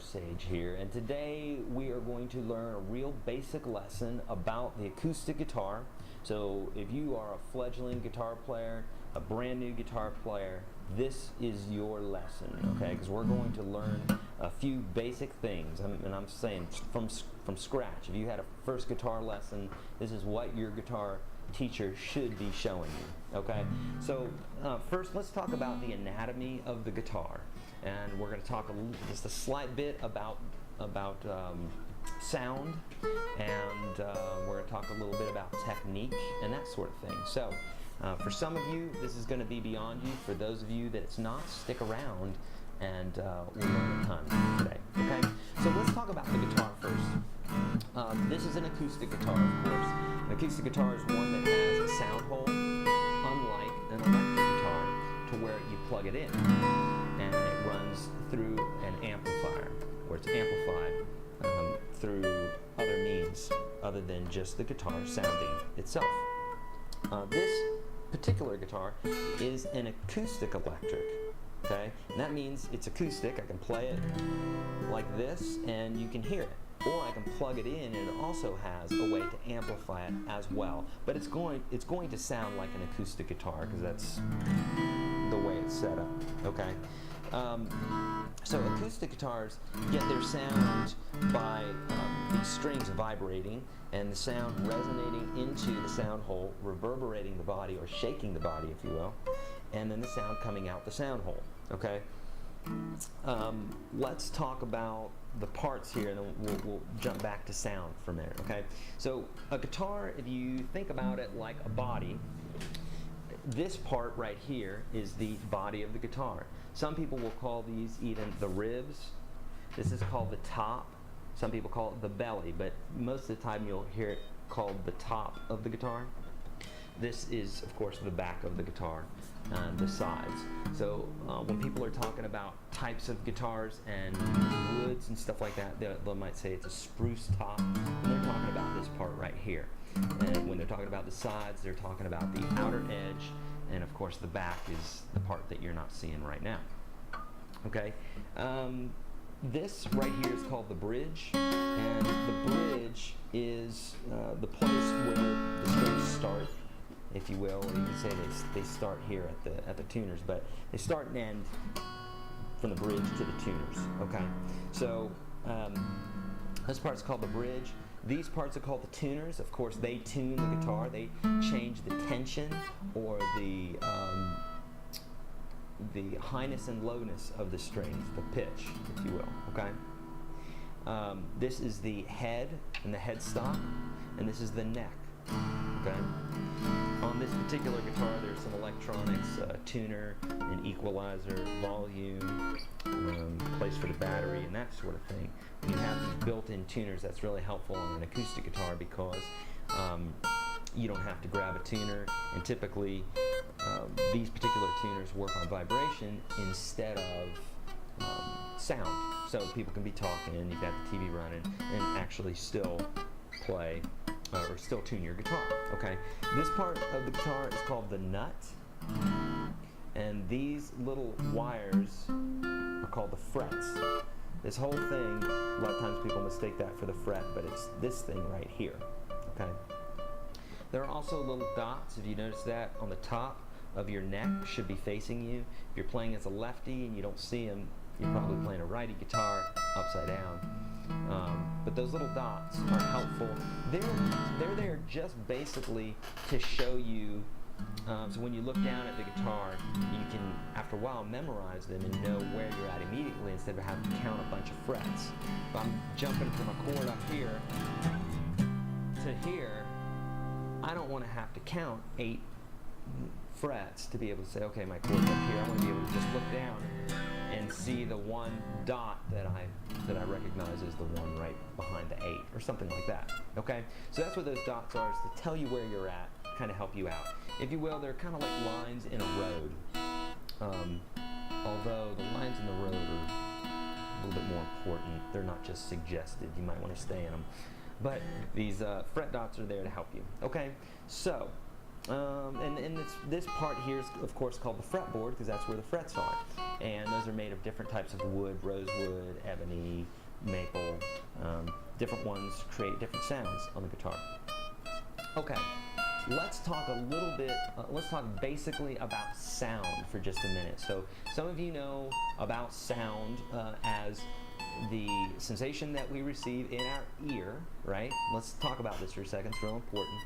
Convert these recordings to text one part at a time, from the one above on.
Sage here, and today we are going to learn a real basic lesson about the acoustic guitar. So if you are a fledgling guitar player, a brand new guitar player, this is your lesson, okay? Because we're going to learn a few basic things, and I'm saying from scratch. If you had a first guitar lesson, this is what your guitar teacher should be showing you, okay? So first, let's talk about the anatomy of the guitar, and we're going to talk just a slight bit about sound, and we're going to talk a little bit about technique and that sort of thing. So for some of you, this is going to be beyond you. For those of you that it's not, stick around and we'll learn a ton today, okay? So let's talk about the guitar first. This is an acoustic guitar, of course. An acoustic guitar is one that has a sound hole, unlike an electric guitar, to where you plug it in and it runs through an amplifier, where it's amplified through other means other than just the guitar sounding itself. This particular guitar is an acoustic electric, okay? And that means it's acoustic. I can play it like this and you can hear it. Or I can plug it in and it also has a way to amplify it as well. But it's going to sound like an acoustic guitar because that's the way it's set up, okay? So acoustic guitars get their sound by these strings vibrating and the sound resonating into the sound hole, reverberating the body or shaking the body, if you will, and then the sound coming out the sound hole, okay? Let's talk about the parts here, and then we'll jump back to sound for a minute, okay? So a guitar, if you think about it like a body, this part right here is the body of the guitar. Some people will call these even the ribs. This is called the top. Some people call it the belly, but most of the time you'll hear it called the top of the guitar. This is, of course, the back of the guitar and the sides. So when people are talking about types of guitars and woods and stuff like that, they might say it's a spruce top, and they're talking about this part right here. And when they're talking about the sides, they're talking about the outer edge, and of course the back is the part that you're not seeing right now. Okay, this right here is called the bridge, and the bridge is the place where the strings start, if you will, or you can say they start here at the tuners, but they start and end from the bridge to the tuners. Okay, so this part's called the bridge. These parts are called the tuners. Of course, they tune the guitar. They change the tension or the highness and lowness of the strings, the pitch, if you will. Okay. This is the head and the headstock, and this is the neck. Okay. On this particular guitar, there's some electronics, tuner, an equalizer, volume, place for the battery, and that sort of thing. When you have these built-in tuners, that's really helpful on an acoustic guitar because you don't have to grab a tuner, and typically these particular tuners work on vibration instead of sound. So people can be talking, and you've got the TV running, and actually still play or still tune your guitar, okay? This part of the guitar is called the nut, and these little wires are called the frets. This whole thing, a lot of times people mistake that for the fret, but it's this thing right here, okay? There are also little dots, if you notice that, on the top of your neck should be facing you. If you're playing as a lefty and you don't see them, you're probably playing a righty guitar upside down. But those little dots are helpful. They're there just basically to show you, so when you look down at the guitar, you can, after a while, memorize them and know where you're at immediately instead of having to count a bunch of frets. If I'm jumping from a chord up here to here, I don't want to have to count 8 frets to be able to say, okay, my chord's up here. I want to be able to just look down and see the one dot that I recognize as the one right behind the 8 or something like that, okay? So that's what those dots are, is to tell you where you're at, kind of help you out. If you will, they're kind of like lines in a road, although the lines in the road are a little bit more important. They're not just suggested. You might want to stay in them. But these fret dots are there to help you, okay? So And this part here is, of course, called the fretboard because that's where the frets are. And those are made of different types of wood, rosewood, ebony, maple. Different ones create different sounds on the guitar. Okay, let's talk a little bit, let's talk basically about sound for just a minute. So some of you know about sound as the sensation that we receive in our ear, right? Let's talk about this for a second, it's real important.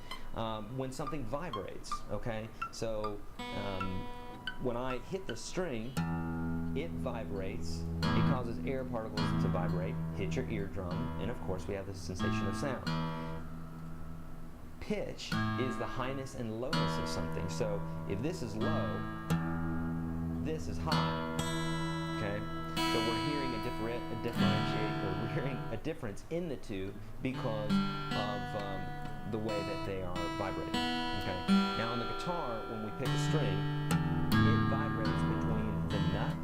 When something vibrates, okay? So when I hit the string, it vibrates, it causes air particles to vibrate, hit your eardrum, and of course we have the sensation of sound. Pitch is the highness and lowness of something. So if this is low, this is high, okay? So we're hearing we're hearing a difference in the two because of the way that they are vibrating, okay? Now on the guitar, when we pick a string, it vibrates between the nut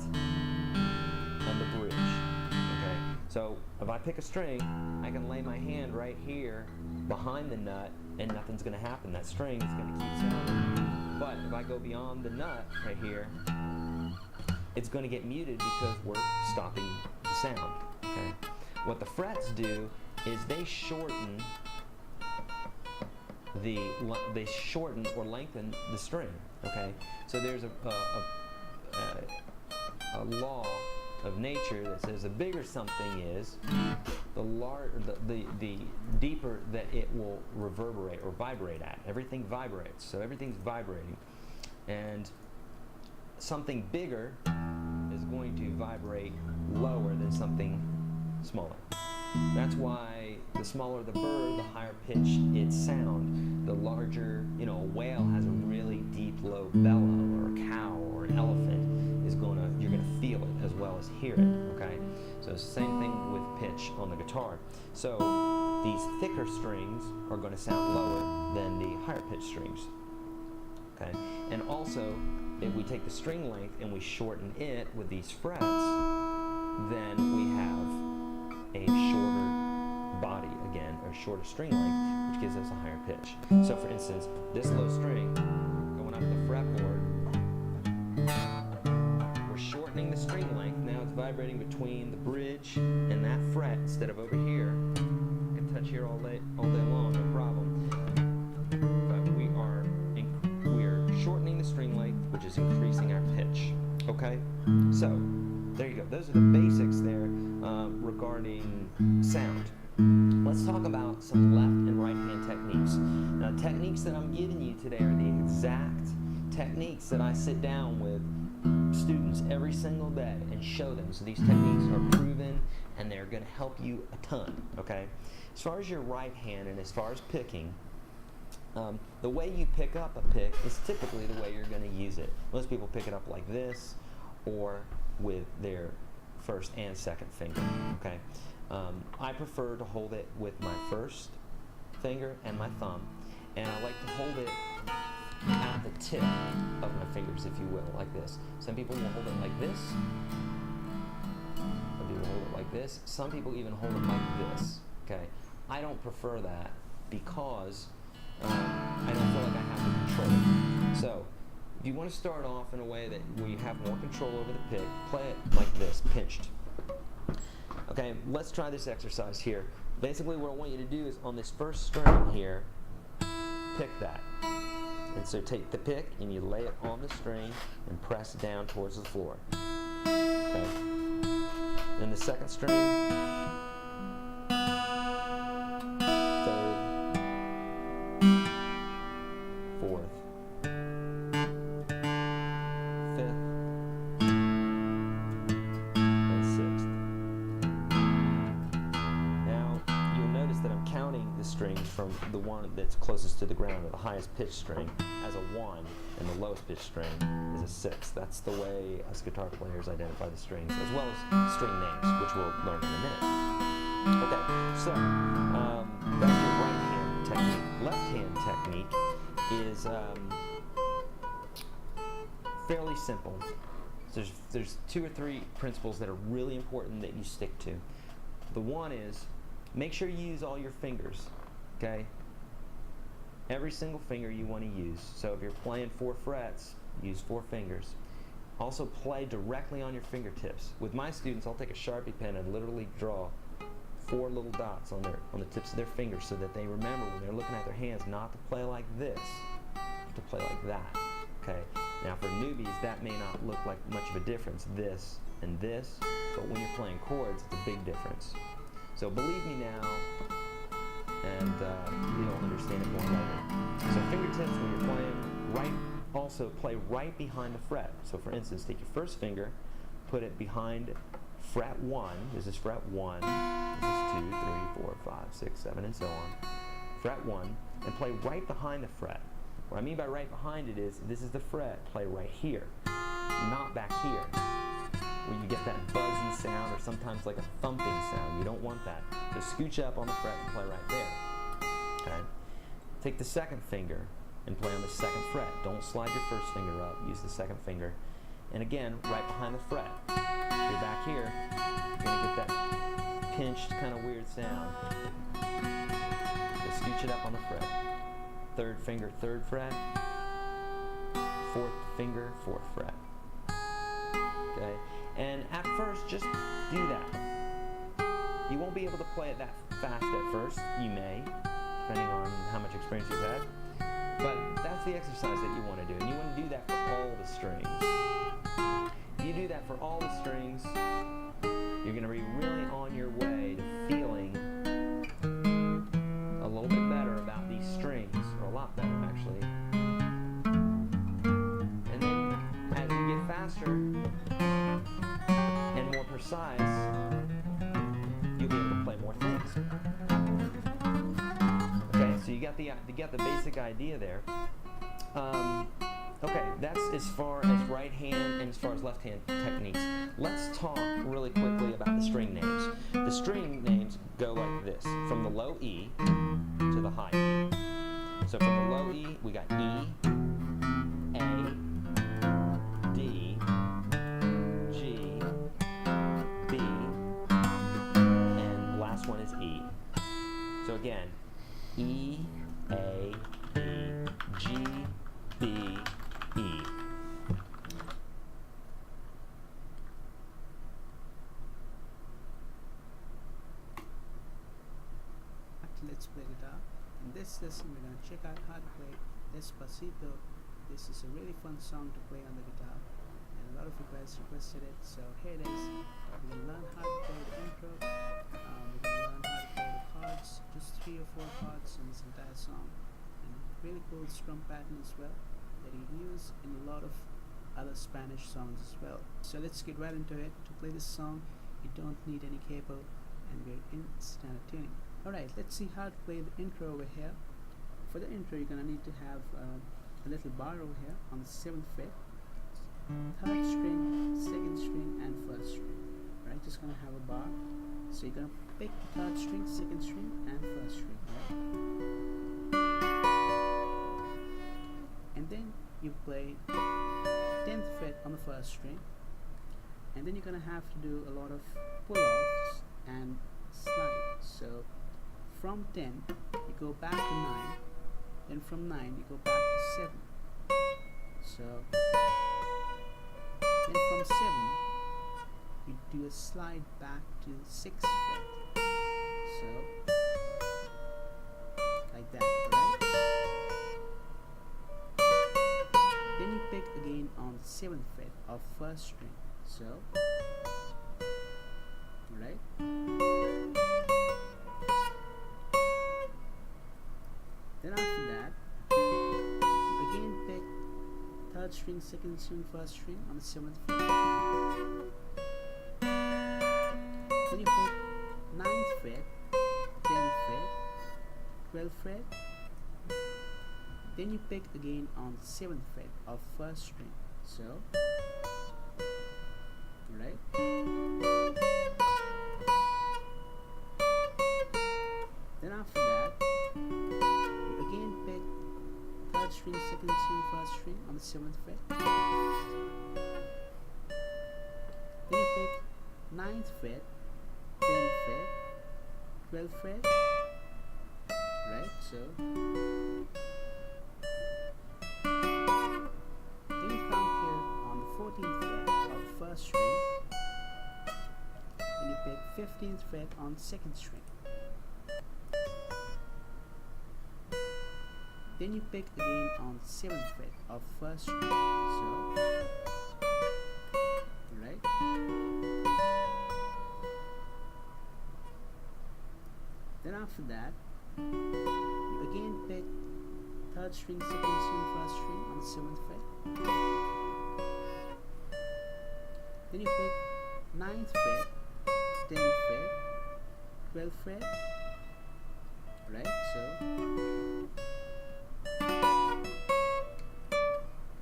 and the bridge, okay? So if I pick a string, I can lay my hand right here behind the nut and nothing's going to happen. That string is going to keep sounding. But if I go beyond the nut right here, it's going to get muted because we're stopping the sound, okay? What the frets do is they shorten or lengthen the string, okay? So there's a law of nature that says the bigger something is, the deeper that it will reverberate or vibrate at. Everything vibrates, so everything's vibrating. And something bigger is going to vibrate lower than something smaller. That's why the smaller the bird, the higher pitch its sound. The larger, a whale has a really deep low bellow, or a cow or an elephant you're gonna feel it as well as hear it, okay? So it's the same thing with pitch on the guitar. So these thicker strings are gonna sound lower than the higher pitched strings, okay? And also, if we take the string length and we shorten it with these frets, then we have a shorter body again, or shorter string length, which gives us a higher pitch. So for instance, this low string going up the fretboard, we're shortening the string length. Now it's vibrating between the bridge and that fret instead of over here. I can touch here all day long, no problem. But we are shortening the string length, which is increasing our pitch. Okay, so there you go. Those are the basics there regarding sound. Let's talk about some left and right hand techniques. Now, techniques that I'm giving you today are the exact techniques that I sit down with students every single day and show them. So these techniques are proven and they're going to help you a ton, okay? As far as your right hand and as far as picking, the way you pick up a pick is typically the way you're going to use it. Most people pick it up like this or with their first and second finger, okay? I prefer to hold it with my first finger and my thumb, and I like to hold it at the tip of my fingers, if you will, like this. Some people will hold it like this. Some people hold it like this. Some people even hold it like this, okay? I don't prefer that because I don't feel like I have the control. So, if you want to start off in a way that where you have more control over the pick, play it like this, pinched. Okay, let's try this exercise here. Basically what I want you to do is on this first string here, pick that. And so take the pick and you lay it on the string and press down towards the floor. Okay. Then the second string, third, fourth, fifth, and sixth. Now you'll notice that I'm counting the strings from the one that's closest to the ground, or the highest pitched string, as a 1, and the lowest pitched string is a 6. That's the way us guitar players identify the strings, as well as string names, which we'll learn in a minute. Okay, so that's your right hand technique. Left hand technique is fairly simple. There's 2 or 3 principles that are really important that you stick to. The one is, make sure you use all your fingers, okay? every single finger you want to use. So if you're playing 4 frets, use 4 fingers. Also play directly on your fingertips. With my students, I'll take a Sharpie pen and literally draw 4 little dots on the tips of their fingers so that they remember when they're looking at their hands not to play like this, to play like that. Okay. Now for newbies, that may not look like much of a difference, this and this, but when you're playing chords, it's a big difference. So believe me now, and you'll understand it more later. So fingertips when you're playing, right. Also play right behind the fret. So for instance, take your first finger, put it behind fret 1. This is fret 1. This is 2, 3, 4, 5, 6, 7, and so on. Fret 1, and play right behind the fret. What I mean by right behind it is, this is the fret, play right here, not back here, where you get that buzzy sound or sometimes like a thumping sound. You don't want that. Just scooch up on the fret and play right there. Okay? Take the second finger and play on the second fret. Don't slide your first finger up, use the second finger. And again, right behind the fret. If you're back here, you're going to get that pinched, kind of weird sound. So scooch it up on the fret. Third finger, 3rd fret. 4th finger, 4th fret. Okay? And at first, just do that. You won't be able to play it that fast at first. You may, depending on how much experience you've had. But that's the exercise that you want to do. And you want to do that for all the strings. If you do that for all the strings, you're going to be really on your way to feeling a little bit better about these strings, or a lot better actually. And then as you get faster and more precise, you'll be able to play more things. Okay, so you got the basic idea there. Okay, that's as far as right hand and as far as left hand techniques. Let's talk really quickly about the string names. The string names go like this, from the low E to the high E. So from the low E, we got E, A, D, G, B, and the last one is E. So again, E, A, D, G, B, E. Let's play guitar. In this lesson, we're going to check out how to play Despacito. This is a really fun song to play on the guitar, and a lot of you guys requested it, so here it is. We're going to learn how to play the intro. We're going to learn how to play the chords, just 3 or 4 chords in this entire song, and really cool strum pattern as well that you can use in a lot of other Spanish songs as well. So let's get right into it. To play this song, you don't need any cable, and we're in standard tuning. Alright, let's see how to play the intro over here. For the intro, you're gonna need to have a little bar over here on the 7th fret, 3rd string, 2nd string, and 1st string. Right, just gonna have a bar. So you're gonna pick the 3rd string, 2nd string, and 1st string. Right? And then you play 10th fret on the 1st string, and then you're gonna have to do a lot of pull-offs and slide. So from 10 you go back to 9, then from 9 you go back to 7. So then from 7 you do a slide back to 6th fret. So like that, right? Then you pick again on 7th fret of 1st string. So right? Then after that, you again pick 3rd string, 2nd string, 1st string on the 7th fret. Then you pick 9th fret, 10th fret, 12th fret. Then you pick again on 7th fret of 1st string. So, right? Then after that, you again pick 3rd string, 2nd string, 1st string on the 7th fret. Then you pick 9th fret, 10th fret, 12th fret. Right? So first string, then you pick 15th fret on second string. Then you pick again on 7th fret of first string. So, right? Then after that, you again pick 3rd string, 2nd string, 1st string on the 7th fret. Then you pick 9th fret, 10th fret, 12th fret, right? So,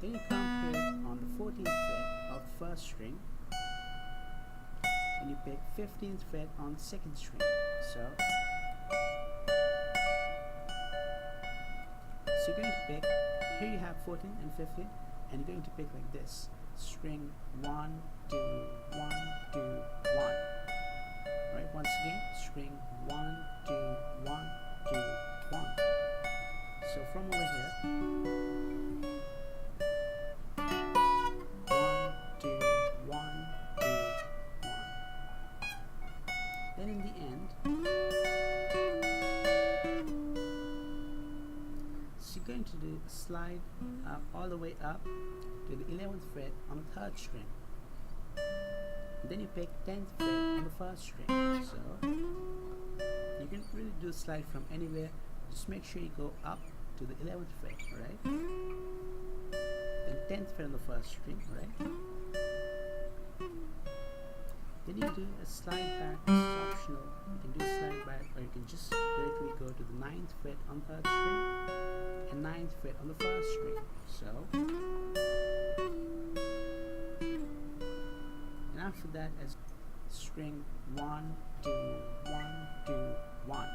then you come here on the 14th fret of 1st string, and you pick 15th fret on 2nd string. So you're going to pick, here you have 14 and 15, and you're going to pick like this, string 1, 2, 1, 2, 1. Right, once again, string 1, 2, 1, 2, 1. So from over here, 1, 2, 1, 2, 1. Then in the end, you're going to do slide all the way up to the 11th fret on the 3rd string. Then you pick 10th fret on the 1st string. So you can really do slide from anywhere. Just make sure you go up to the 11th fret, right? Then 10th fret on the 1st string, right? Then you do a slide back. This is optional. You can do a slide back, or you can just directly go to the 9th fret on the 3rd string and 9th fret on the 1st string. So, and after that, as string 1, 2, 1, 2, 1.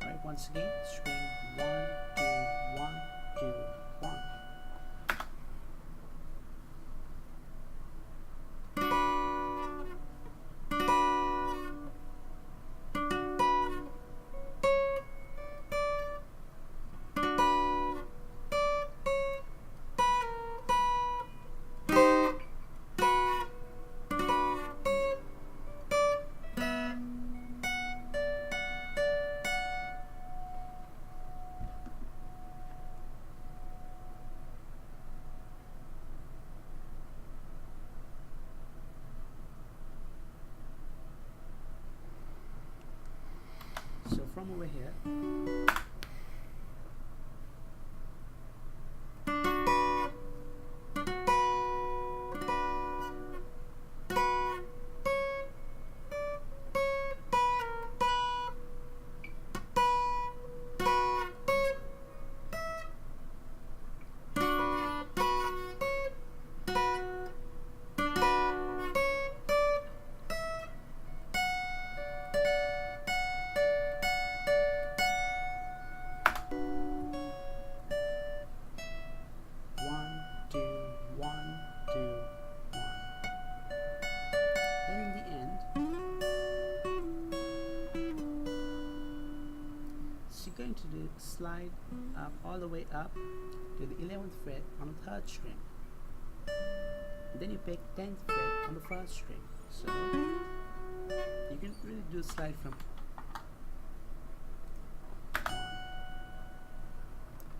Right, once again, string 1, 2, 1, 2, 1. So from over here, going to do slide up all the way up to the 11th fret on the 3rd string. Then you pick 10th fret on the 1st string. So you can really do slide from 1.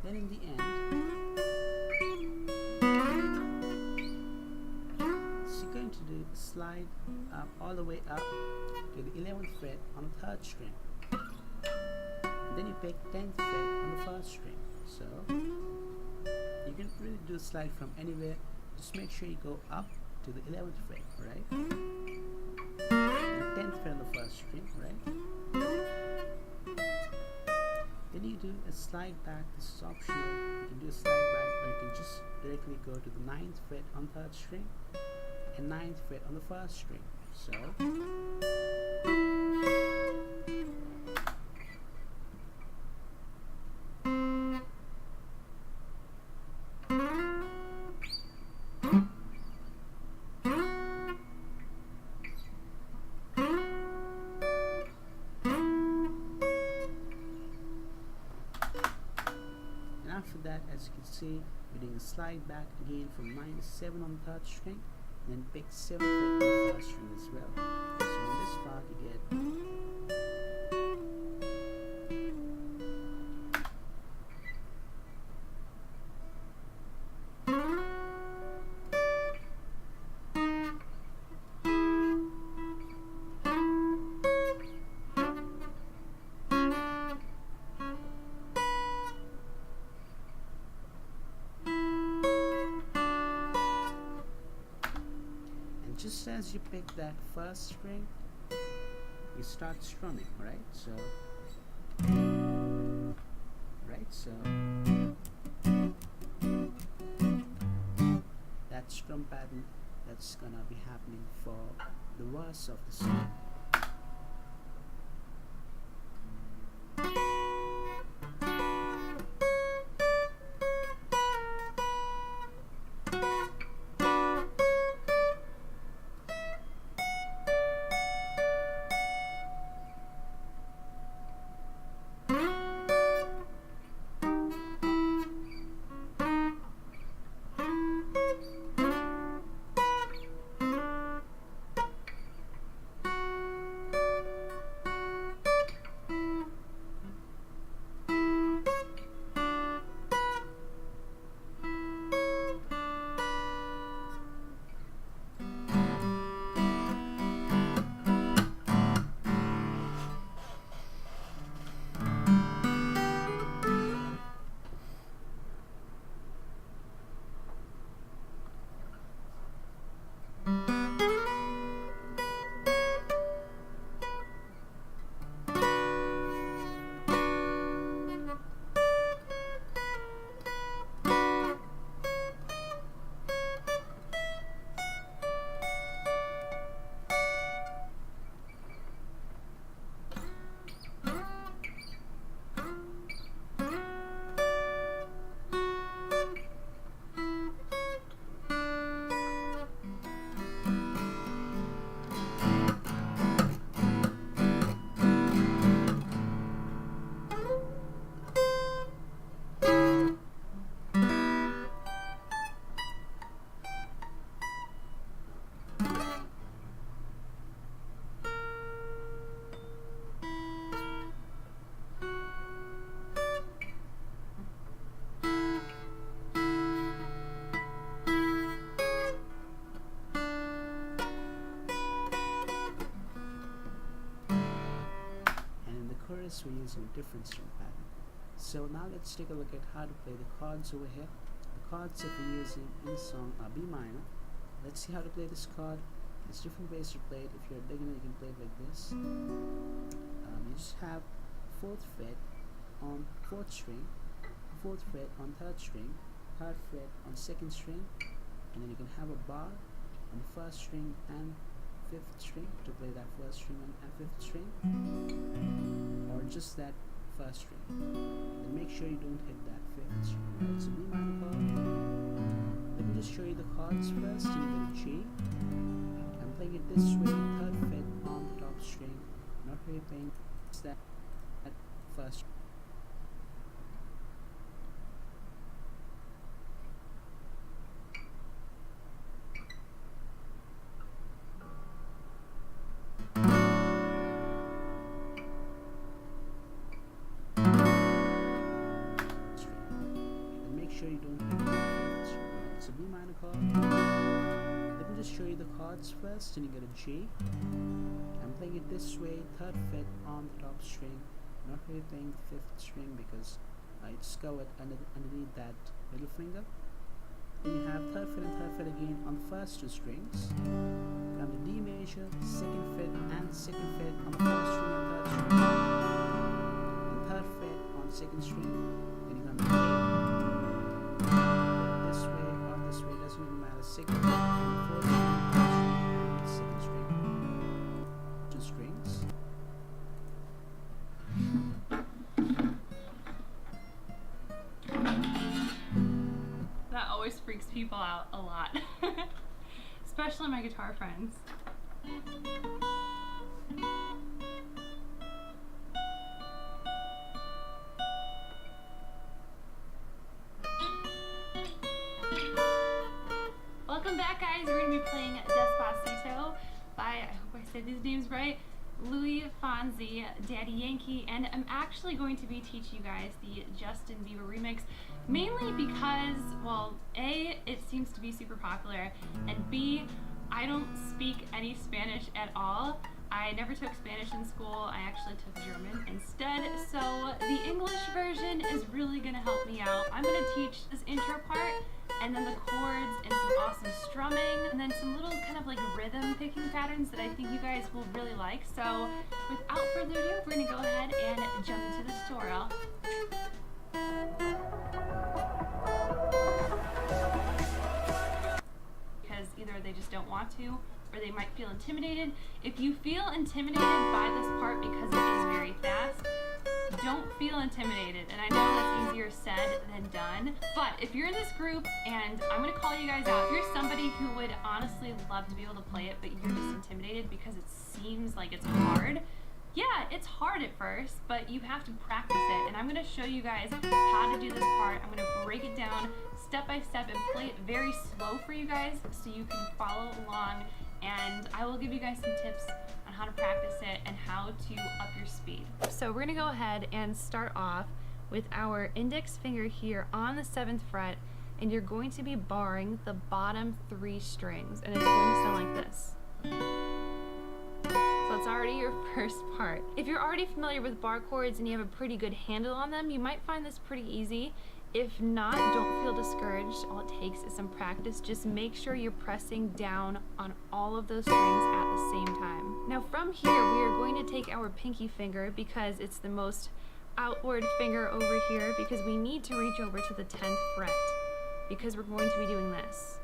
Then in the end, so you're going to do slide up all the way up to the 11th fret on the 3rd string. Then you pick 10th fret on the 1st string. So you can really do slide from anywhere. Just make sure you go up to the 11th fret, right? And 10th fret on the 1st string, right? Then you do a slide back. This is optional. You can do a slide back, or you can just directly go to the 9th fret on the 3rd string and 9th fret on the 1st string. So after that, as you can see, we're doing a slide back again from -7 on the 3rd string then pick 7th fret on the first string as well. So in this part you get just as you pick that first string, you start strumming, right? So that strum pattern that's gonna be happening for the verse of the song. We're using a different string pattern. So now let's take a look at how to play the chords over here. The chords that we're using in the song are B minor. Let's see how to play this chord. There's different ways to play it. If you're a beginner, you can play it like this. You just have 4th fret on 4th string, 4th fret on 3rd string, 3rd fret on 2nd string, and then you can have a bar on the 1st string and 5th string to play that 1st string and 5th string, or just that 1st string. And make sure you don't hit that 5th string. Right? So B minor chord. Let me just show you the chords first. You get a G. I'm playing it this way, 3rd fret on the top string. Not really playing that 1st. Sure you don't hit the 5th string. Right? So B minor chord. Let me just show you the chords first, and you get a G. I'm playing it this way, 3rd fret on the top string. Not really playing the 5th string because it's covered underneath that middle finger. Then you have 3rd fret and 3rd fret again on the first 2 strings. Come to D major, 2nd fret and 2nd fret on the 1st string and 3rd string. And 3rd fret on 2nd string. Then you come to A. This way or this way, doesn't really matter. 2nd fret on the 4th string, 2nd string, 2 strings. That always freaks people out a lot, especially my guitar friends. Welcome back. back, guys. We're going to be playing Despacito by, I hope I said these names right, Louis Fonsi, Daddy Yankee, and I'm actually going to be teaching you guys the Justin Bieber remix, mainly because, well, A, it seems to be super popular, and B, I don't speak any Spanish at all. I never took Spanish in school. I actually took German instead, so the English version is really going to help me out. I'm going to teach this intro part, and then the chords, and some awesome strumming, and then some little kind of like rhythm picking patterns that I think you guys will really like. So without further ado, we're going to go ahead and jump into the tutorial. Because either they just don't want to, or they might feel intimidated. If you feel intimidated by this part because it is very fast, don't feel intimidated. And I know that's easier said than done, but if you're in this group, and I'm gonna call you guys out, if you're somebody who would honestly love to be able to play it, but you're just intimidated because it seems like it's hard, yeah, it's hard at first, but you have to practice it. And I'm gonna show you guys how to do this part. I'm gonna break it down step by step and play it very slow for you guys so you can follow along, and I will give you guys some tips on how to practice it and how to up your speed. So we're gonna go ahead and start off with our index finger here on the 7th fret, and you're going to be barring the bottom 3 strings, and it's going to sound like this. So it's already your first part. If you're already familiar with bar chords and you have a pretty good handle on them, you might find this pretty easy. If not, don't feel discouraged. All it takes is some practice. Just make sure you're pressing down on all of those strings at the same time. Now from here, we are going to take our pinky finger, because it's the most outward finger over here, because we need to reach over to the 10th fret, because we're going to be doing this.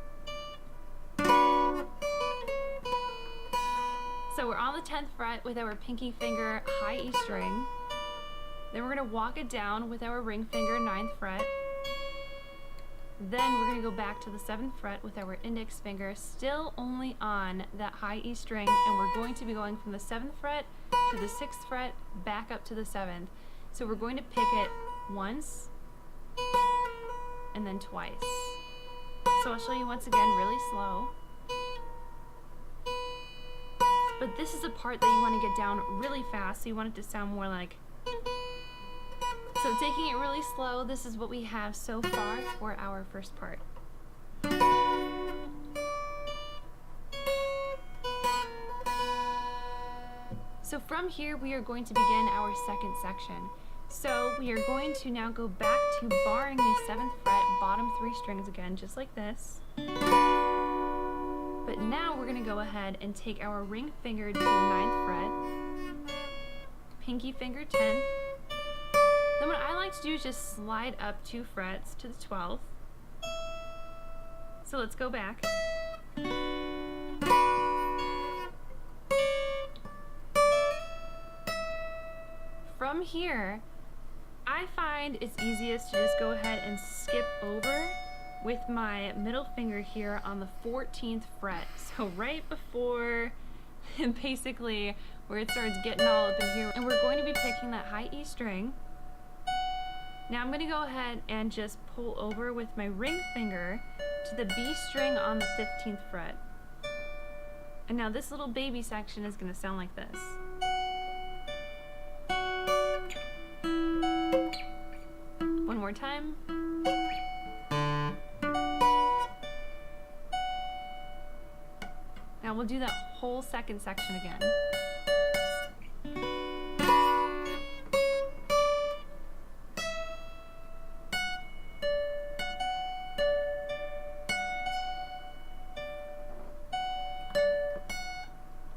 So we're on the 10th fret with our pinky finger, high E string. Then we're going to walk it down with our ring finger, 9th fret. Then we're going to go back to the 7th fret with our index finger, still only on that high E string, and we're going to be going from the 7th fret to the 6th fret, back up to the 7th. So we're going to pick it once, and then twice. So I'll show you once again really slow. But this is a part that you want to get down really fast, so you want it to sound more like... So taking it really slow, this is what we have so far for our first part. So from here, we are going to begin our second section. So we are going to now go back to barring the 7th fret, bottom 3 strings again, just like this. But now we're going to go ahead and take our ring finger to the 9th fret, pinky finger 10th. Then what I like to do is just slide up 2 frets to the 12th. So let's go back. From here, I find it's easiest to just go ahead and skip over with my middle finger here on the 14th fret. So right before basically where it starts getting all up in here. And we're going to be picking that high E string. Now I'm going to go ahead and just pull over with my ring finger to the B string on the 15th fret. And now this little baby section is going to sound like this. One more time. Now we'll do that whole second section again.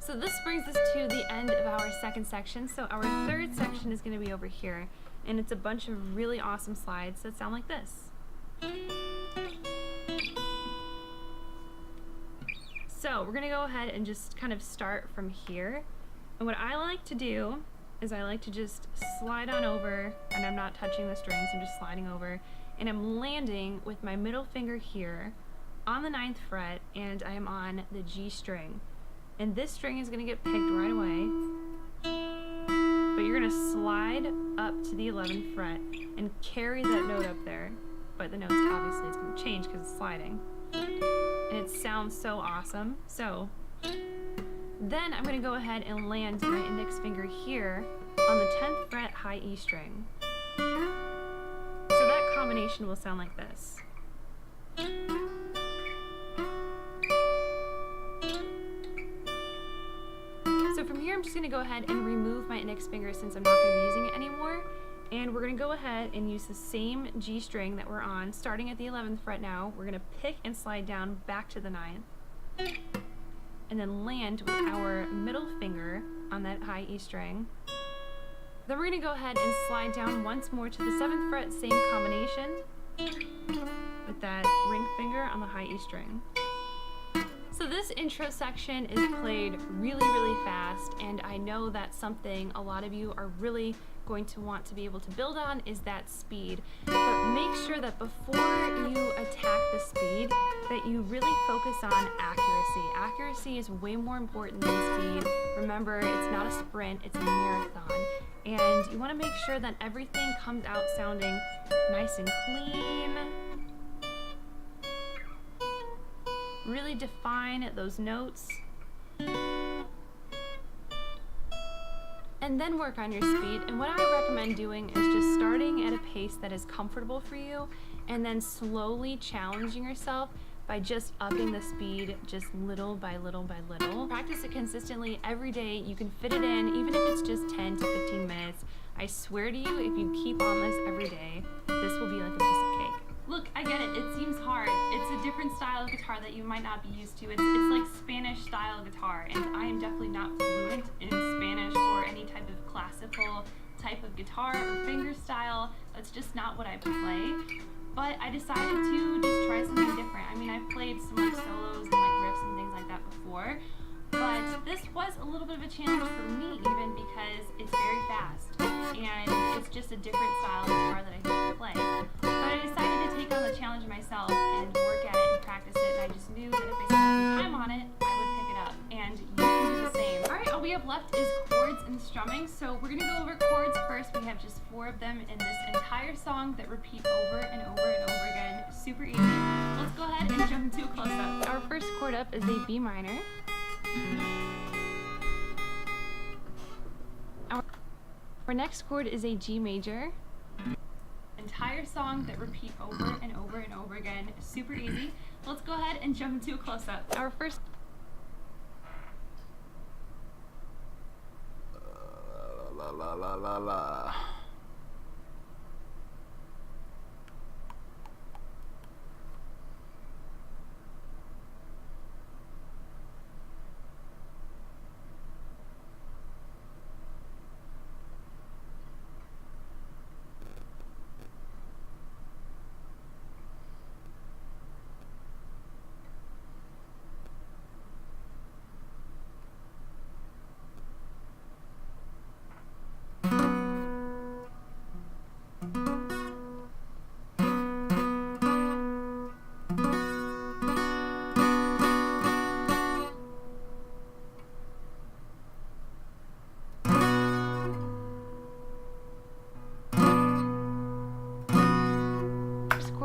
So this brings us to the end of our second section. So our third section is going to be over here, and it's a bunch of really awesome slides that sound like this. So we're going to go ahead and just kind of start from here. And what I like to do is I like to just slide on over, and I'm not touching the strings, I'm just sliding over, and I'm landing with my middle finger here on the 9th fret, and I am on the G string. And this string is going to get picked right away, but you're going to slide up to the 11th fret and carry that note up there. But the notes, obviously, it's going to change because it's sliding. and it sounds so awesome. So then I'm going to go ahead and land my index finger here on the 10th fret high E string. So that combination will sound like this. So from here I'm just going to go ahead and remove my index finger since I'm not going to be using it anymore. And we're going to go ahead and use the same G string that we're on, starting at the 11th fret now. We're going to pick and slide down back to the 9th. And then land with our middle finger on that high E string. Then we're going to go ahead and slide down once more to the 7th fret, same combination, with that ring finger on the high E string. So this intro section is played really, really fast, and I know that's something a lot of you are really going to want to be able to build on is that speed. But make sure that before you attack the speed, that you really focus on accuracy. Accuracy is way more important than speed. Remember, it's not a sprint, it's a marathon. And you want to make sure that everything comes out sounding nice and clean. Really define those notes. And then work on your speed. And what I recommend doing is just starting at a pace that is comfortable for you and then slowly challenging yourself by just upping the speed just little by little by little. Practice it consistently every day. You can fit it in, even if it's just 10 to 15 minutes. I swear to you, if you keep on this every day, this will be like a piece of cake. Look, I get it. It seems hard. It's a different style of guitar that you might not be used to. It's like Spanish style guitar, and I am definitely not fluent in Spanish or any type of classical type of guitar or finger style. That's just not what I play. But I decided to just try something different. I mean, I've played some like solos and like riffs and things like that before, but this was a little bit of a challenge for me even because it's very fast and it's just a different style of guitar that I can play. But I decided to take on the challenge myself and work at it and practice it, and I just knew that if I spent some time on it, I would pick it up, and you can do the same. Alright, all we have left is chords and strumming, so we're going to go over chords first. We have just 4 of them in this entire song that repeat over and over and over again. Super easy. Let's go ahead and jump into a close-up. Our first chord up is a B minor. Our next chord is a G major. Entire song that repeat over and over and over again. Super easy. Let's go ahead and jump into a close-up. Our first La la la la la.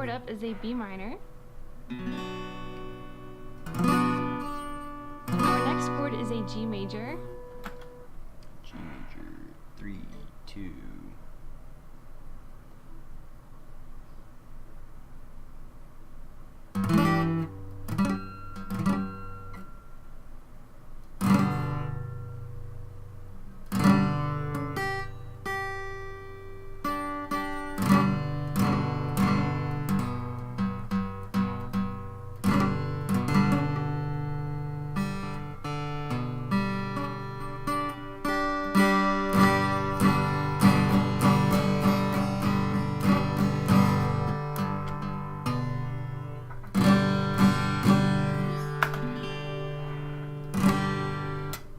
chord up is a B minor. Our next chord is a G major. G major, 3, 2.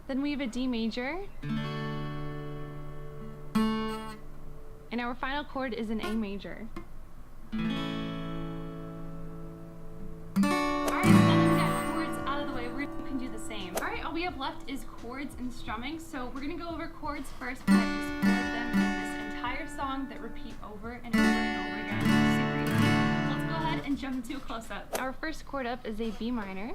Then we have a D major. And our final chord is an A major. Alright, so now that we got chords out of the way, you can do the same. Alright, all we have left is chords and strumming. So we're going to go over chords first. We have just 4 of them in this entire song that repeat over and over and over again. Super easy. Let's go ahead ahead and jump into a close-up. Our first chord up is a B minor.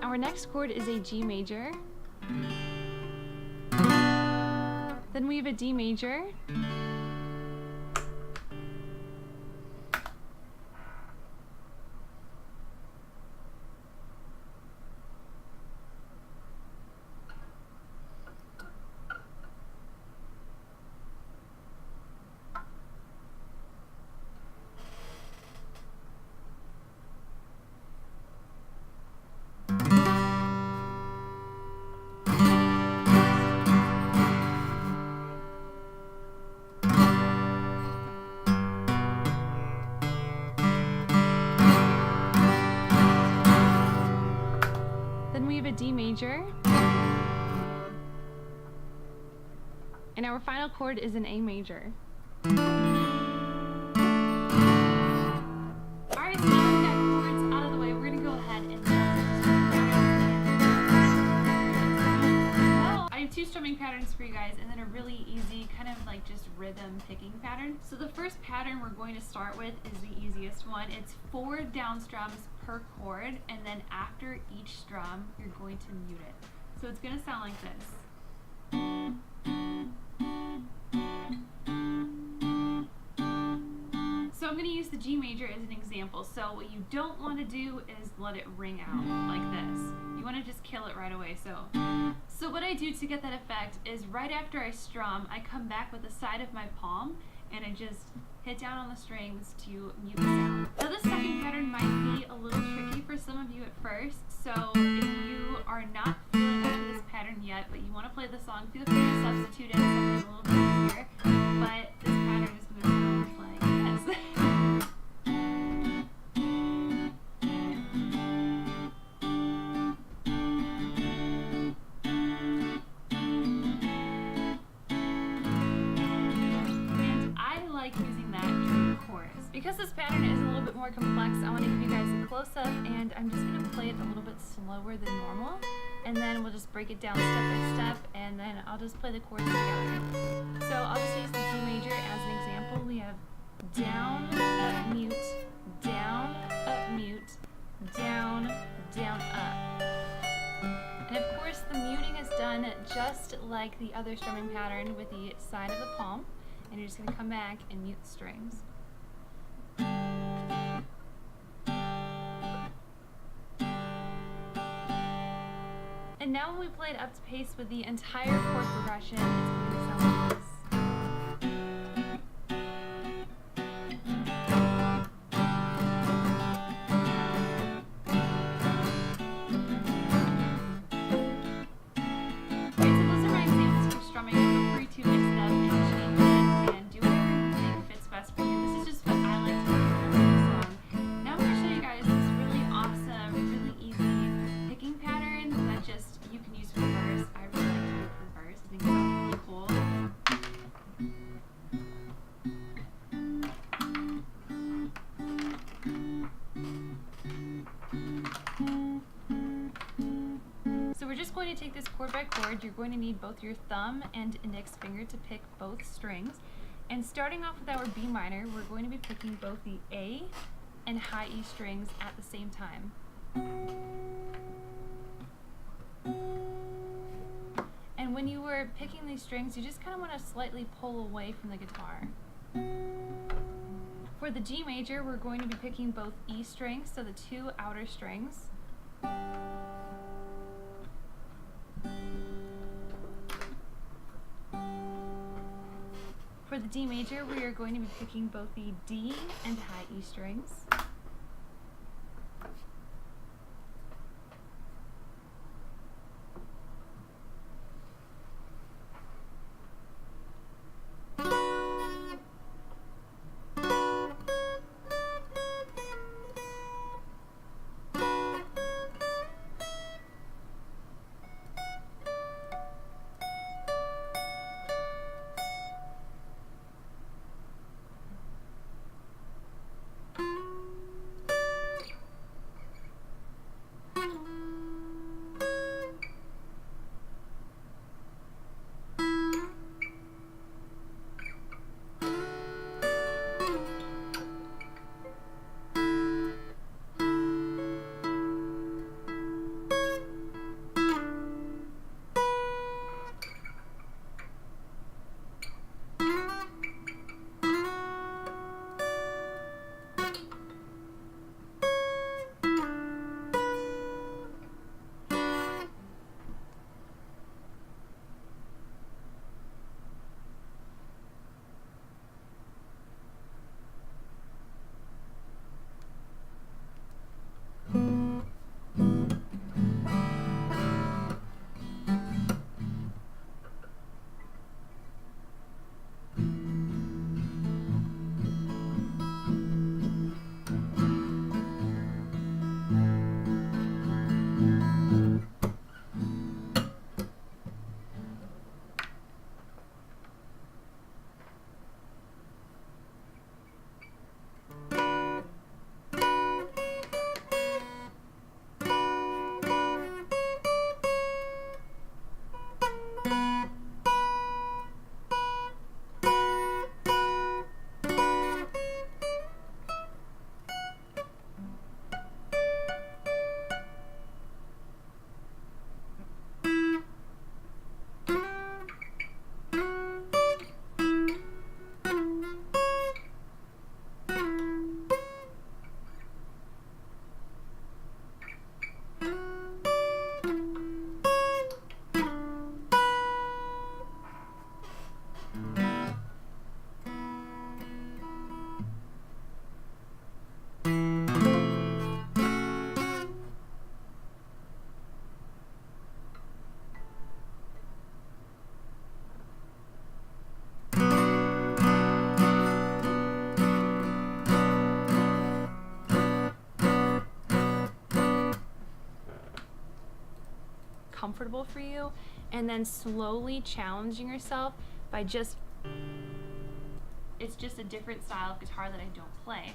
Our next chord is a G major. Then we have a D major. A D major, and our final chord is an A major. Alright, so now we've got chords out of the way. We're going to go ahead and well, I have two strumming patterns for you guys, and then a really easy kind of like just rhythm picking pattern. So the first pattern we're going to start with is the easiest one. It's 4 down strums per chord, and then after each strum you're going to mute it. So it's going to sound like this. So I'm going to use the G major as an example. So what you don't want to do is let it ring out like this. You want to just kill it right away. So what I do to get that effect is right after I strum, I come back with the side of my palm and I just hit down on the strings to mute the sound. Now this second pattern might be a little tricky for some of you at first, so if you are not feeling up to this pattern yet, but you want to play the song, feel free to substitute in something a little bit easier, but this pattern is going to sound like this. Because this pattern is a little bit more complex, I want to give you guys a close-up, and I'm just going to play it a little bit slower than normal, and then we'll just break it down step by step, and then I'll just play the chords together. So I'll just use the G major as an example. We have down, up, mute, down, up, mute, down, down, up. And of course the muting is done just like the other strumming pattern with the side of the palm, and you're just going to come back and mute the strings. And now when we play it up to pace with the entire chord progression, it's going to sound like this. Okay, so those are going to take this chord by chord. You're going to need both your thumb and index finger to pick both strings. And starting off with our B minor, we're going to be picking both the A and high E strings at the same time. And when you were picking these strings, you just kind of want to slightly pull away from the guitar. For the G major, we're going to be picking both E strings, so the two outer strings. For the D major, we are going to be picking both the D and high E strings. Comfortable for you, and then slowly challenging yourself by it's just a different style of guitar that I don't play.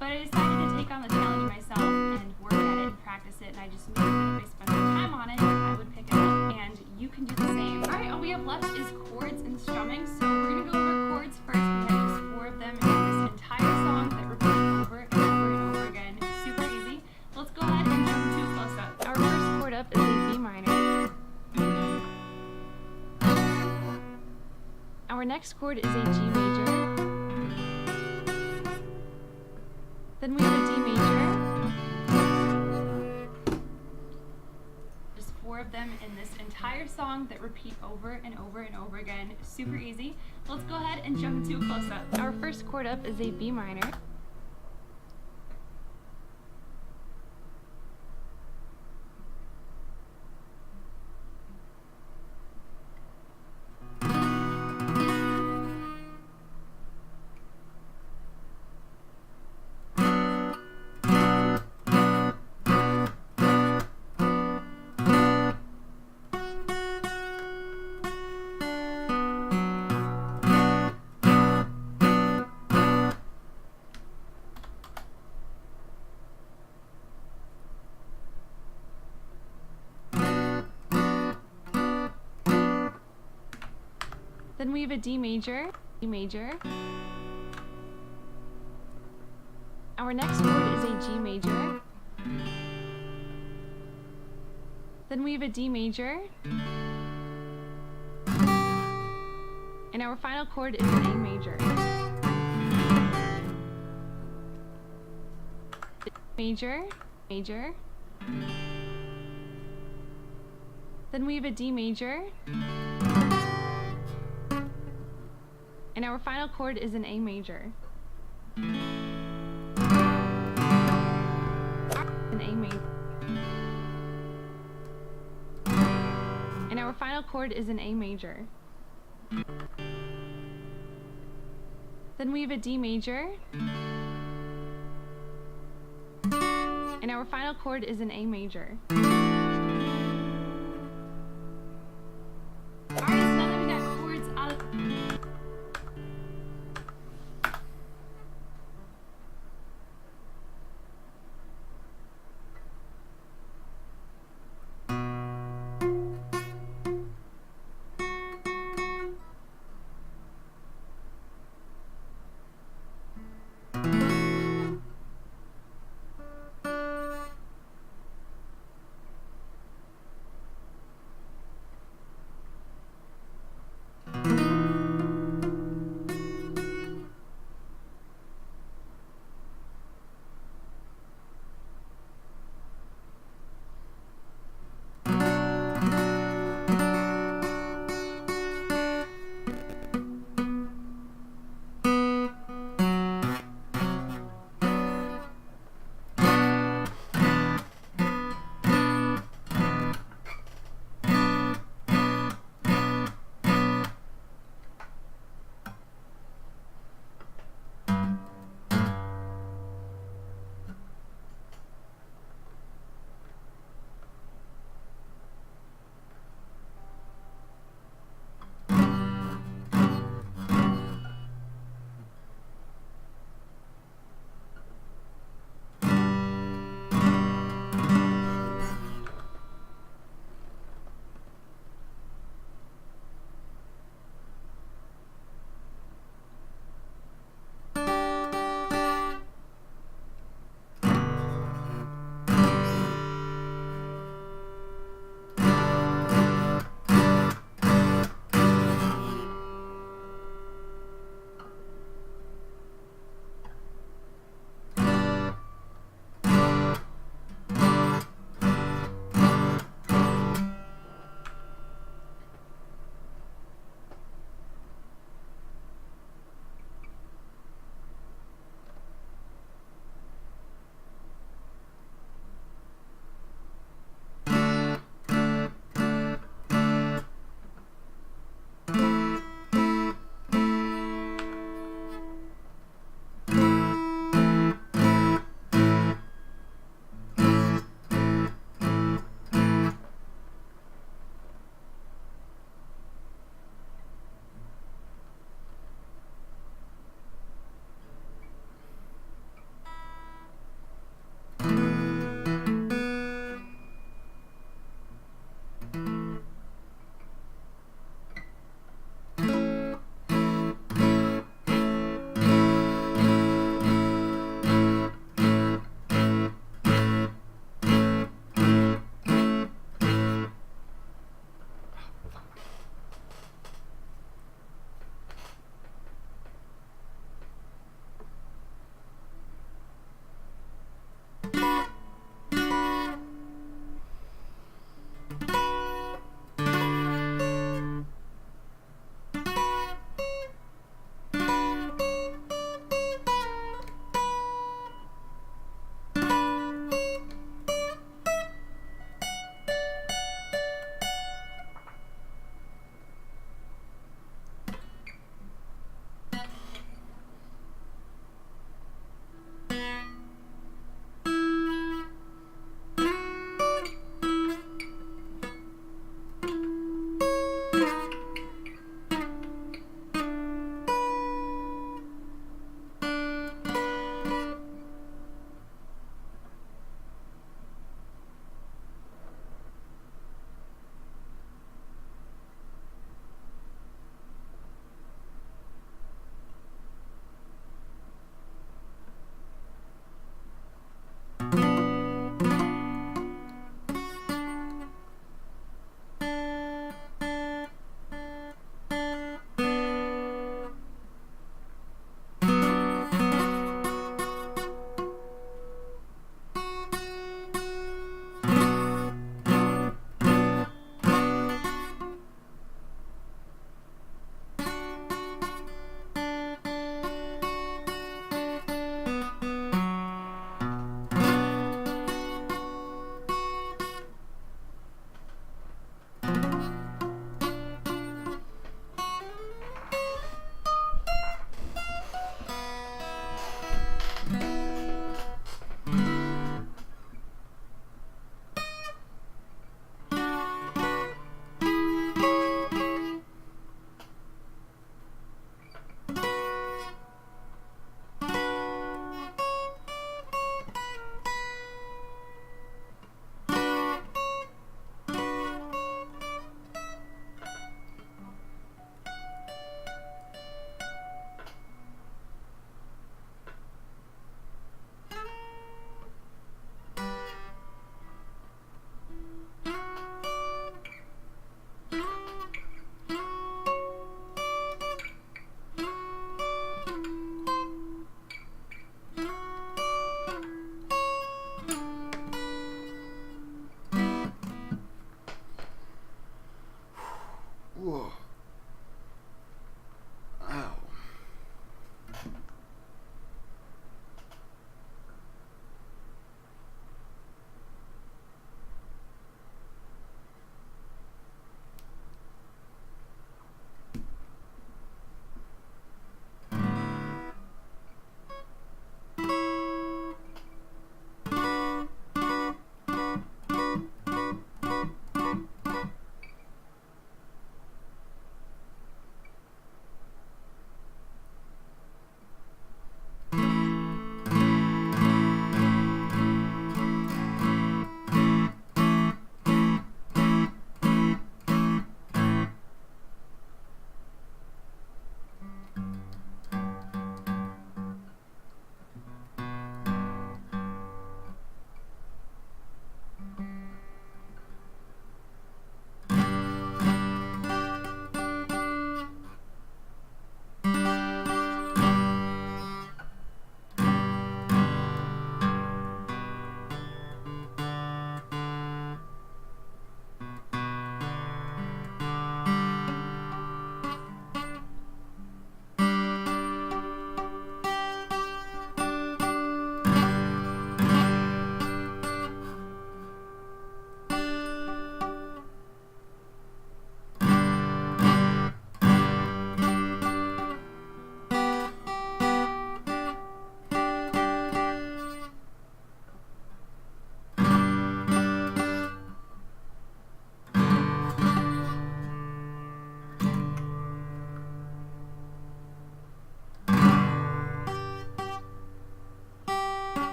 But I decided to take on the challenge myself and work at it and practice it, and I just knew that if I spent some time on it, I would pick it up, and you can do the same. Alright, all we have left is chords and strumming, so we're going to go over chords first. We have just 4 of them in this entire song that repeat over and over and over again. Super easy. Let's go ahead and jump to a close-up. Our first chord up is a B minor. Our next chord is a G major. Then we have a D major. Just 4 of them in this entire song that repeat over and over and over again. Super easy. Let's go ahead and jump into a close-up. Our first chord up is a B minor. Then we have a D major, D major. Our next chord is a G major. Then we have a D major. And our final chord is an A major. Major, major. Then we have a D major. And our final chord is an A major. An A major. And our final chord is an A major. Then we have a D major. And our final chord is an A major. Alright, so now that we got chords out of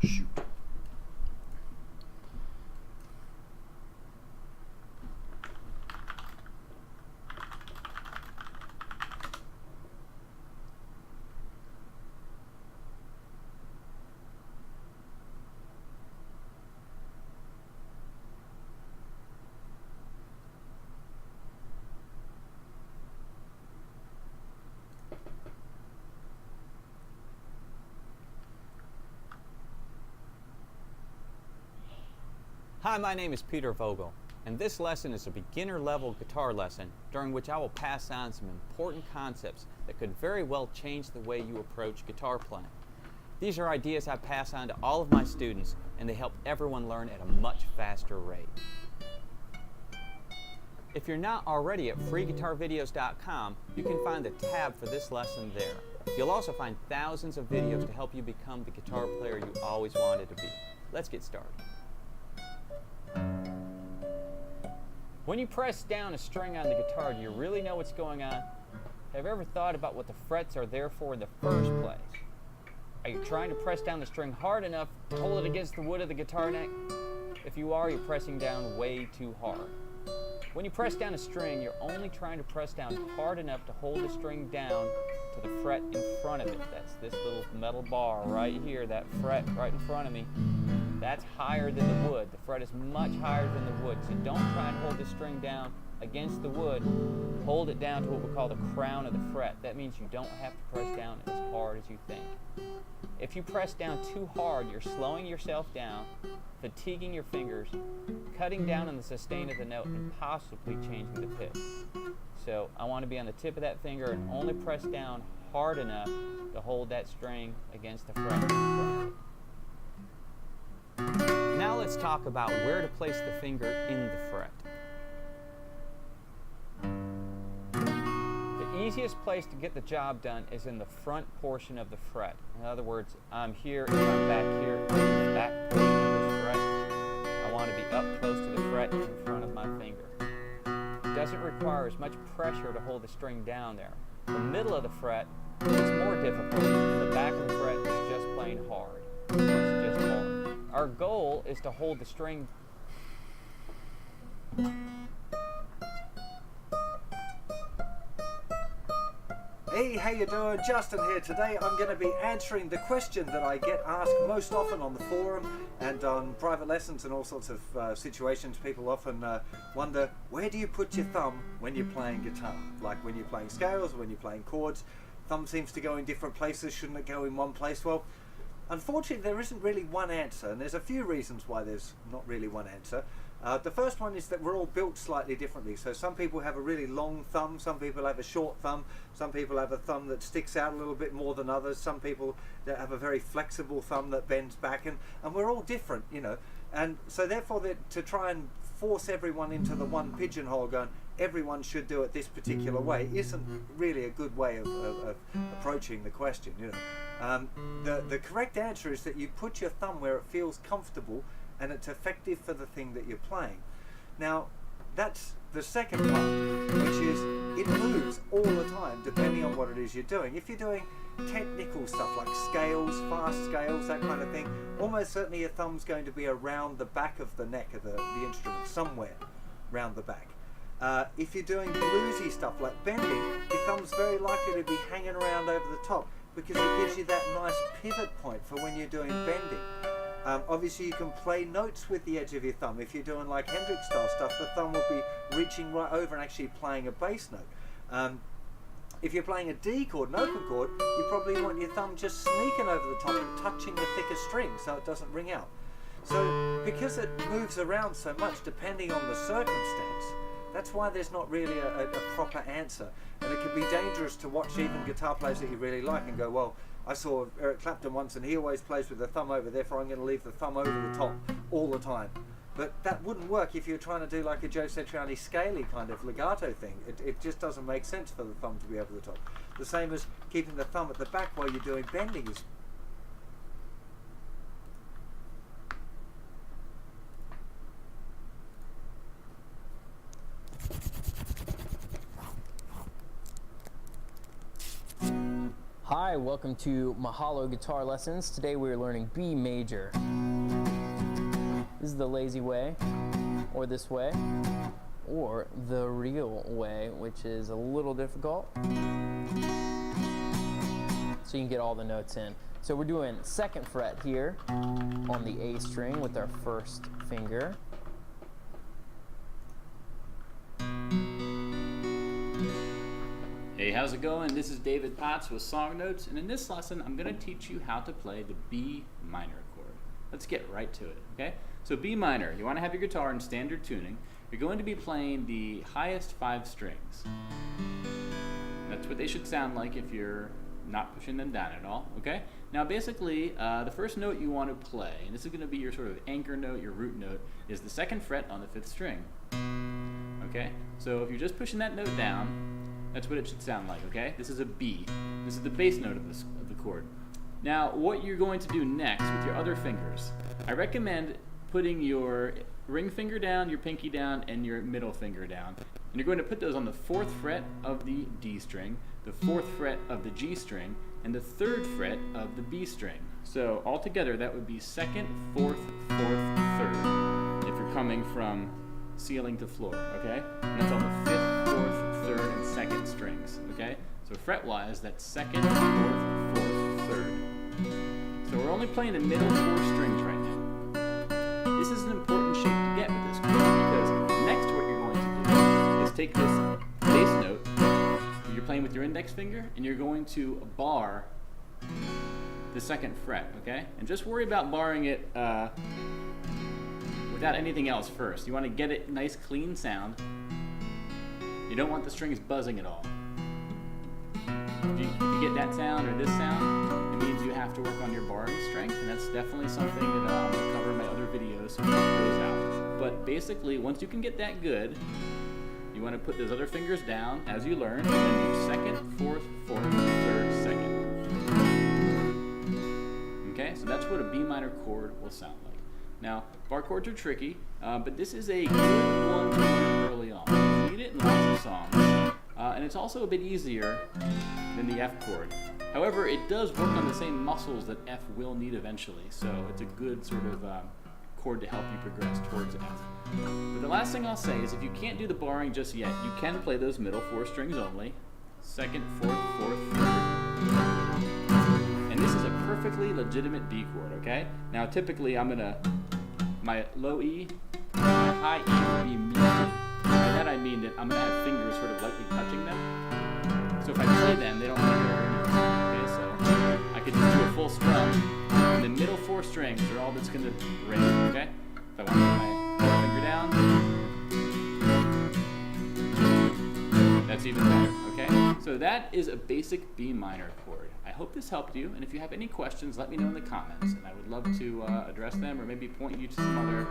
Shoot. Hi, my name is Peter Vogel, and this lesson is a beginner-level guitar lesson during which I will pass on some important concepts that could very well change the way you approach guitar playing. These are ideas I pass on to all of my students, and they help everyone learn at a much faster rate. If you're not already at freeguitarvideos.com, you can find the tab for this lesson there. You'll also find thousands of videos to help you become the guitar player you always wanted to be. Let's get started. When you press down a string on the guitar, do you really know what's going on? Have you ever thought about what the frets are there for in the first place? Are you trying to press down the string hard enough to hold it against the wood of the guitar neck? If you are, you're pressing down way too hard. When you press down a string, you're only trying to press down hard enough to hold the string down to the fret in front of it. That's this little metal bar right here, that fret right in front of me. That's higher than the wood. The fret is much higher than the wood. So don't try and hold the string down against the wood. Hold it down to what we call the crown of the fret. That means you don't have to press down as hard as you think. If you press down too hard, you're slowing yourself down, fatiguing your fingers, cutting down on the sustain of the note, and possibly changing the pitch. So I want to be on the tip of that finger and only press down hard enough to hold that string against the fret. Now let's talk about where to place the finger in the fret. The easiest place to get the job done is in the front portion of the fret. In other words, I'm here, if I'm back here, in the back portion of the fret. I want to be up close to the fret in front of my finger. It doesn't require as much pressure to hold the string down there. The middle of the fret is more difficult, and the back of the fret is just plain hard. It's just hard. Our goal is to hold the string. Hey, how you doing? Justin here. Today I'm going to be answering the question that I get asked most often on the forum and on private lessons and all sorts of situations. People often wonder, where do you put your thumb when you're playing guitar? Like when you're playing scales, when you're playing chords, thumb seems to go in different places. Shouldn't it go in one place? Well, unfortunately, there isn't really one answer, and there's a few reasons why there's not really one answer. The first one is that we're all built slightly differently. So some people have a really long thumb, some people have a short thumb, some people have a thumb that sticks out a little bit more than others, some people that have a very flexible thumb that bends back, and we're all different, you know. And so therefore, to try and force everyone into the one pigeonhole going, everyone should do it this particular way, isn't really a good way of approaching the question, you know. The correct answer is that you put your thumb where it feels comfortable and it's effective for the thing that you're playing. Now, that's the second part, which is it moves all the time depending on what it is you're doing. If you're doing technical stuff like scales, fast scales, that kind of thing, almost certainly your thumb's going to be around the back of the neck of the instrument, somewhere around the back. If you're doing bluesy stuff like bending, your thumb's very likely to be hanging around over the top because it gives you that nice pivot point for when you're doing bending. Obviously, you can play notes with the edge of your thumb. If you're doing like Hendrix style stuff, the thumb will be reaching right over and actually playing a bass note. If you're playing a D chord, an open chord, you probably want your thumb just sneaking over the top and touching the thicker string so it doesn't ring out. So because it moves around so much depending on the circumstance, that's why there's not really a proper answer. And it can be dangerous to watch even guitar players that you really like and go, well, I saw Eric Clapton once and he always plays with the thumb over, therefore I'm going to leave the thumb over the top all the time. But that wouldn't work if you're trying to do like a Joe Satriani scaly kind of legato thing. It just doesn't make sense for the thumb to be over the top. The same as keeping the thumb at the back while you're doing bending is. Hi, welcome to Mahalo Guitar Lessons. Today we're learning B major. This is the lazy way, or this way, or the real way, which is a little difficult. So you can get all the notes in. So we're doing 2nd fret here on the A string with our 1st finger. Hey, how's it going? This is David Potts with Song Notes, and in this lesson I'm going to teach you how to play the B minor chord. Let's get right to it, okay? So B minor, you want to have your guitar in standard tuning. You're going to be playing the highest 5 strings. That's what they should sound like if you're not pushing them down at all, okay? Now basically, the first note you want to play, and this is going to be your sort of anchor note, your root note, is the 2nd fret on the 5th string. Okay? So if you're just pushing that note down, that's what it should sound like, okay? This is a B. This is the bass note of the chord. Now, what you're going to do next with your other fingers, I recommend putting your ring finger down, your pinky down, and your middle finger down. And you're going to put those on the 4th fret of the D string, the 4th fret of the G string, and the 3rd fret of the B string. So altogether, that would be 2nd, 4th, 4th, 3rd, if you're coming from ceiling to floor, okay? And that's on the 5th, 4th, 3rd, and 2nd strings, okay? So fret-wise, that's 2nd, 4th, 4th, 3rd. So we're only playing the middle 4 strings right now. This is an important shape to get with this chord because next what you're going to do is take this bass note, you're playing with your index finger, and you're going to bar the 2nd fret, okay? And just worry about barring it without anything else first. You want to get it nice, clean sound. You don't want the strings buzzing at all. If you get that sound or this sound, it means you have to work on your barring strength, and that's definitely something that I'm going to cover in my other videos, so check those out. But basically, once you can get that good, you want to put those other fingers down as you learn, and then do 2nd, 4th, 4th, 3rd, 2nd. Okay, so that's what a B minor chord will sound like. Now, bar chords are tricky, but this is a good one to learn early on. You need it in lots of songs, and it's also a bit easier than the F chord. However, it does work on the same muscles that F will need eventually, so it's a good sort of chord to help you progress towards F. But the last thing I'll say is if you can't do the barring just yet, you can play those middle 4 strings only. 2nd, 4th, 4th, 3rd. And this is a perfectly legitimate D chord, okay? Now typically my low E, my high E will be muted. By that I mean that I'm going to have fingers sort of lightly touching them. So if I play them, they don't linger. Okay, so I could just do a full strum, and the middle 4 strings are all that's going to ring, okay? If I want to put my finger down, that's even better, okay? So that is a basic B minor chord. I hope this helped you, and if you have any questions, let me know in the comments, and I would love to address them or maybe point you to some other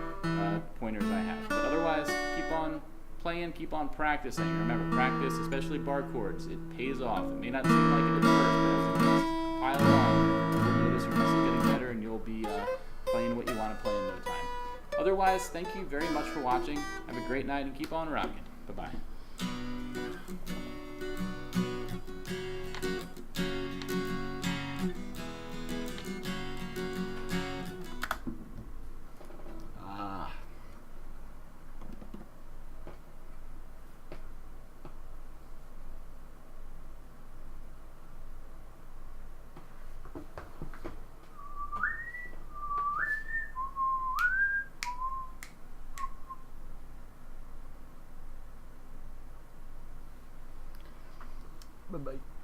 pointers I have. But otherwise, keep on playing, keep on practicing. Remember, practice, especially bar chords, it pays off. It may not seem like it at first, but as it pile on, you'll notice your muscle getting better, and you'll be playing what you want to play in no time. Otherwise, thank you very much for watching. Have a great night, and keep on rocking. Bye-bye. Bye-bye.